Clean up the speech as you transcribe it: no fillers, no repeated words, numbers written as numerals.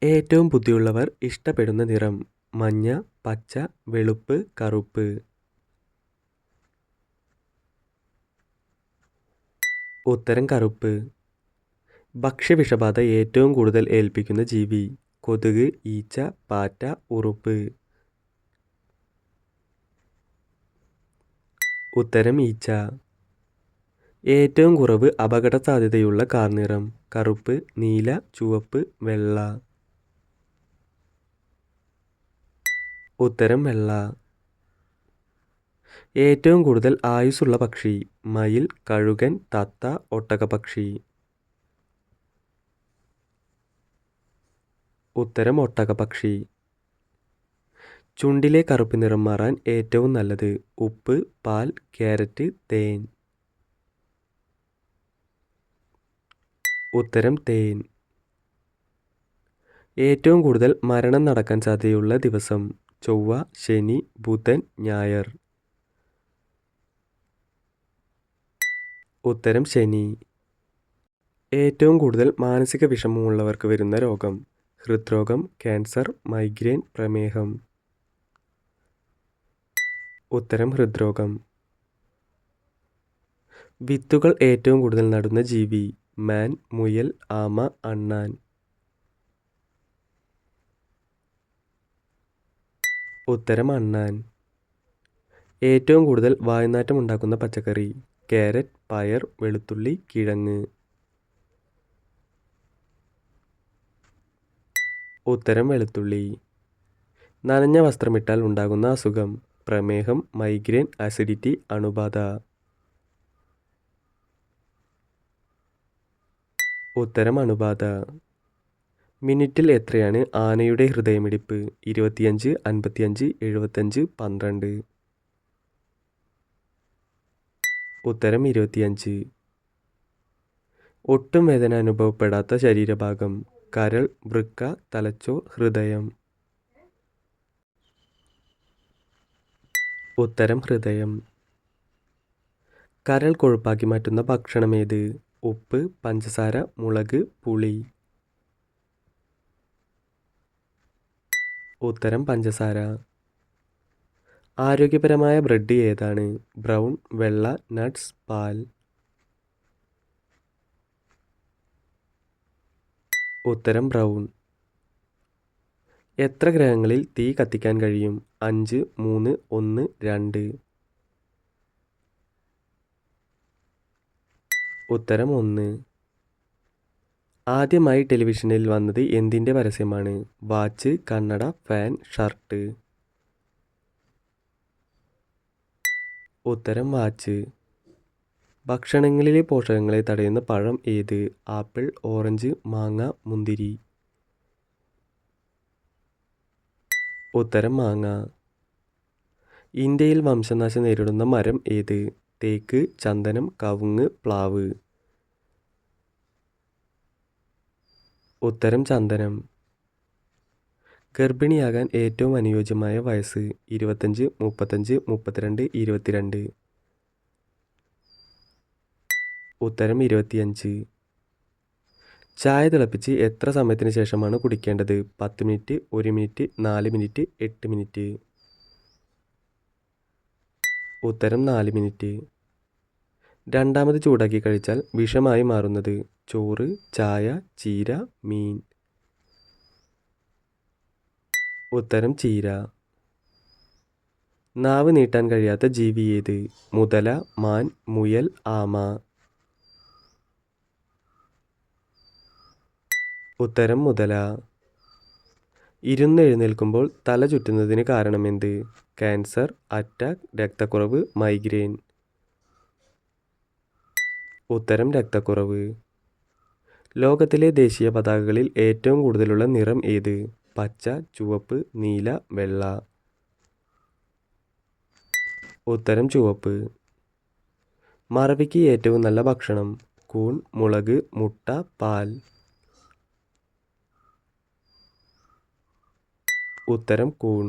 ഏറ്റവും ബുദ്ധിയുള്ളവർ ഇഷ്ടപ്പെടുന്ന നിറം: മഞ്ഞ, പച്ച, വെളുപ്പ്, കറുപ്പ്. ഉത്തരം കറുപ്പ്. ഭക്ഷ്യവിഷബാധ ഏറ്റവും കൂടുതൽ ഏൽപ്പിക്കുന്ന ജീവി: കൊതുക്, ഈച്ച, പാറ്റ, ഉറുമ്പ്. ഉത്തരം ഈച്ച. ഏറ്റവും കുറവ് അപകടസാധ്യതയുള്ള കാർ നിറം: കറുപ്പ്, നീല, ചുവപ്പ്, വെള്ള. ഉത്തരം വെള്ള. ഏറ്റവും കൂടുതൽ ആയുസ്സുള്ള പക്ഷി: മയിൽ, കഴുകൻ, തത്ത, ഒട്ടകപ്പക്ഷി. ഉത്തരം ഒട്ടകപ്പക്ഷി. ചുണ്ടിലെ കറുപ്പ് നിറം മാറാൻ ഏറ്റവും നല്ലത്: ഉപ്പ്, പാൽ, ക്യാരറ്റ്, തേൻ. ഉത്തരം തേൻ. ഏറ്റവും കൂടുതൽ മരണം നടക്കാൻ സാധ്യതയുള്ള ദിവസം: ചൊവ്വ, ശനി, ബുധൻ, ഞായർ. ഉത്തരം ശനി. ഏറ്റവും കൂടുതൽ മാനസിക വിഷമമുള്ളവർക്ക് വരുന്ന രോഗം: ഹൃദ്രോഗം, ക്യാൻസർ, മൈഗ്രെയിൻ, പ്രമേഹം. ഉത്തരം ഹൃദ്രോഗം. വിത്തുകൾ ഏറ്റവും കൂടുതൽ നടുന്ന ജീവി: മാൻ, മുയൽ, ആമ, അണ്ണാൻ. ഉത്തരം അണ്ണാൻ. ഏറ്റവും കൂടുതൽ വായുനാറ്റം ഉണ്ടാക്കുന്ന പച്ചക്കറി: ക്യാരറ്റ്, പയർ, വെളുത്തുള്ളി, കിഴങ്ങ്. ഉത്തരം വെളുത്തുള്ളി. നനഞ്ഞ വസ്ത്രമിട്ടാൽ ഉണ്ടാകുന്ന അസുഖം: പ്രമേഹം, മൈഗ്രെയിൻ, അസിഡിറ്റി, അണുബാധ. ഉത്തരം അണുബാധ. മിനിറ്റിൽ എത്രയാണ് ആനയുടെ ഹൃദയമിടിപ്പ്? 25, 55, 75, 12. ഉത്തരം 25. ഒട്ടും വേദന അനുഭവപ്പെടാത്ത ശരീരഭാഗം: കരൾ, വൃക്ക, തലച്ചോർ, ഹൃദയം. ഉത്തരം ഹൃദയം. കരൾ കൊഴുപ്പാക്കി മാറ്റുന്ന ഭക്ഷണമേത്? ഉപ്പ്, പഞ്ചസാര, മുളക്, പുളി. ഉത്തരം പഞ്ചസാര. ആരോഗ്യപരമായ ബ്രെഡ് ഏതാണ്? ബ്രൗൺ, വെള്ള, നട്ട്സ്, പാൽ. ഉത്തരം ബ്രൗൺ. എത്ര ഗ്രഹങ്ങളിൽ തീ കത്തിക്കാൻ കഴിയും? 5, 3, 1, 2. ഉത്തരം 1. ആദ്യമായി ടെലിവിഷനിൽ വന്നത് എന്തിൻ്റെ പരസ്യമാണ്? വാച്ച്, കണ്ണട, ഫാൻ, ഷർട്ട്. ഉത്തരം വാച്ച്. ഭക്ഷണങ്ങളിലെ പോഷകങ്ങളെ തടയുന്ന പഴം ഏത്? ആപ്പിൾ, ഓറഞ്ച്, മാങ്ങ, മുന്തിരി. ഉത്തരം മാങ്ങ. ഇന്ത്യയിൽ വംശനാശം നേരിടുന്ന മരം ഏത്? തേക്ക്, ചന്ദനം, കവുങ്ങ്, പ്ലാവ്. ഉത്തരം ചന്ദനം. ഗർഭിണിയാകാൻ ഏറ്റവും അനുയോജ്യമായ വയസ്സ്: 25, 35, 32, 22. ഉത്തരം 25. ചായ തിളപ്പിച്ച് എത്ര സമയത്തിന് ശേഷമാണ് കുടിക്കേണ്ടത്? 10 മിനിറ്റ്, 1 മിനിറ്റ്, 4 മിനിറ്റ്, 8 മിനിറ്റ്. ഉത്തരം 4 മിനിറ്റ്. രണ്ടാമത് ചൂടാക്കി കഴിച്ചാൽ വിഷമായി മാറുന്നത്: ചോറ്, ചായ, ചീര, മീൻ. ഉത്തരം ചീര. നാവ് നീട്ടാൻ കഴിയാത്ത ജീവി ഏത്? മുതല, മാൻ, മുയൽ, ആമ. ഉത്തരം മുതല. ഇരുന്നെഴുന്നേൽക്കുമ്പോൾ തല ചുറ്റുന്നതിന് കാരണമെന്ത്? ക്യാൻസർ, അറ്റാക്ക്, രക്തക്കുറവ്, മൈഗ്രെയിൻ. ഉത്തരം രക്തക്കുറവ്. ലോകത്തിലെ ദേശീയ പതാകകളിൽ ഏറ്റവും കൂടുതലുള്ള നിറം ഏത്? പച്ച, ചുവപ്പ്, നീല, വെള്ള. ഉത്തരം ചുവപ്പ്. മറവിക്ക് ഏറ്റവും നല്ല ഭക്ഷണം: കൂൺ, മുളക്, മുട്ട, പാൽ. ഉത്തരം കൂൺ.